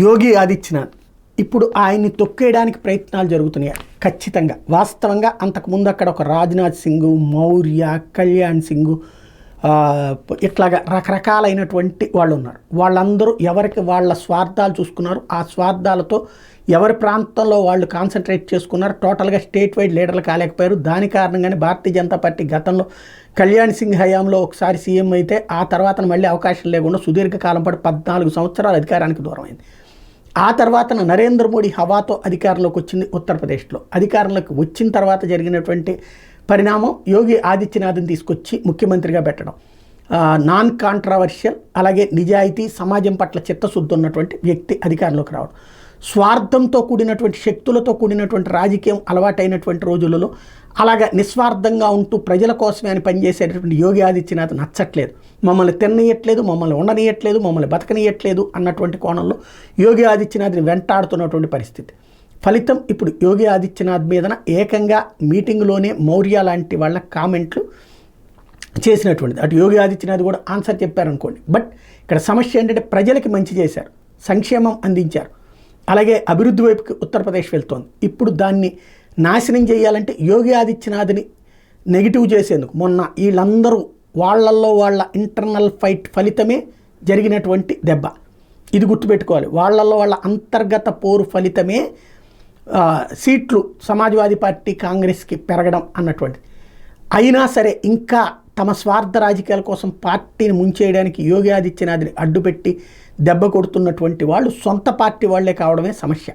యోగి ఆదిత్యనాథ్ ఇప్పుడు ఆయన్ని తొక్కేయడానికి ప్రయత్నాలు జరుగుతున్నాయి. ఖచ్చితంగా వాస్తవంగా అంతకుముందు అక్కడ ఒక రాజ్నాథ్ సింగ్, మౌర్య, కళ్యాణ్ సింగ్, ఇట్లాగా రకరకాలైనటువంటి వాళ్ళు ఉన్నారు. వాళ్ళందరూ ఎవరికి వాళ్ళ స్వార్థాలు చూసుకున్నారు. ఆ స్వార్థాలతో ఎవరి ప్రాంతంలో వాళ్ళు కాన్సన్ట్రేట్ చేసుకున్నారు. టోటల్గా స్టేట్ వైడ్ లీడర్లు కాలేకపోయారు. దాని కారణంగానే భారతీయ జనతా పార్టీ గతంలో కళ్యాణ్ సింగ్ హయాంలో ఒకసారి సీఎం అయితే ఆ తర్వాత మళ్ళీ అవకాశం లేకుండా సుదీర్ఘకాలం పాటు 14 సంవత్సరాలు అధికారానికి దూరమైంది. ఆ తర్వాత నరేంద్ర మోడీ హవాతో అధికారంలోకి వచ్చింది ఉత్తరప్రదేశ్లో. అధికారంలోకి వచ్చిన తర్వాత జరిగినటువంటి పరిణామం యోగి ఆదిత్యనాథ్ని తీసుకొచ్చి ముఖ్యమంత్రిగా పెట్టడం. నాన్ కాంట్రవర్షియల్, అలాగే నిజాయితీ, సమాజం పట్ల చిత్తశుద్ధి ఉన్నటువంటి వ్యక్తి అధికారంలోకి రావడం. స్వార్థంతో కూడినటువంటి శక్తులతో కూడినటువంటి రాజకీయం అలవాటైనటువంటి రోజులలో అలాగా నిస్వార్థంగా ఉంటూ ప్రజల కోసమే అని పనిచేసేటటువంటి యోగి ఆదిత్యనాథ్ నచ్చట్లేదు. మమ్మల్ని తిన్నయట్లేదు, మమ్మల్ని ఉండనీయట్లేదు, మమ్మల్ని బతకనీయట్లేదు అన్నటువంటి కోణంలో యోగి ఆదిత్యనాథ్ని వెంటాడుతున్నటువంటి పరిస్థితి. ఫలితం ఇప్పుడు యోగి ఆదిత్యనాథ్ మీదన ఏకంగా మీటింగ్లోనే మౌర్య లాంటి వాళ్ళ కామెంట్లు చేసినటువంటిది. అటు యోగి ఆదిత్యనాథ్ కూడా ఆన్సర్ చెప్పారనుకోండి. బట్ ఇక్కడ సమస్య ఏంటంటే ప్రజలకి మంచి చేశారు, సంక్షేమం అందించారు, అలాగే అభివృద్ధి వైపుకి ఉత్తరప్రదేశ్ వెళ్తోంది. ఇప్పుడు దాన్ని నాశనం చేయాలంటే యోగి ఆదిత్యనాథ్ని నెగిటివ్ చేసేందుకు మొన్న వీళ్ళందరూ వాళ్ళల్లో వాళ్ళ ఇంటర్నల్ ఫైట్ ఫలితమే జరిగినటువంటి దెబ్బ. ఇది గుర్తుపెట్టుకోవాలి. వాళ్ళల్లో వాళ్ళ అంతర్గత పోరు ఫలితమే సీట్లు సమాజ్వాదీ పార్టీ కాంగ్రెస్కి పెరగడం అన్నటువంటిది. అయినా సరే ఇంకా తమ స్వార్థ రాజకీయాల కోసం పార్టీని ముంచేయడానికి యోగి ఆదిత్యనాథ్ని అడ్డుపెట్టి దెబ్బ కొడుతున్నటువంటి వాళ్ళు సొంత పార్టీ వాళ్లే కావడమే సమస్య.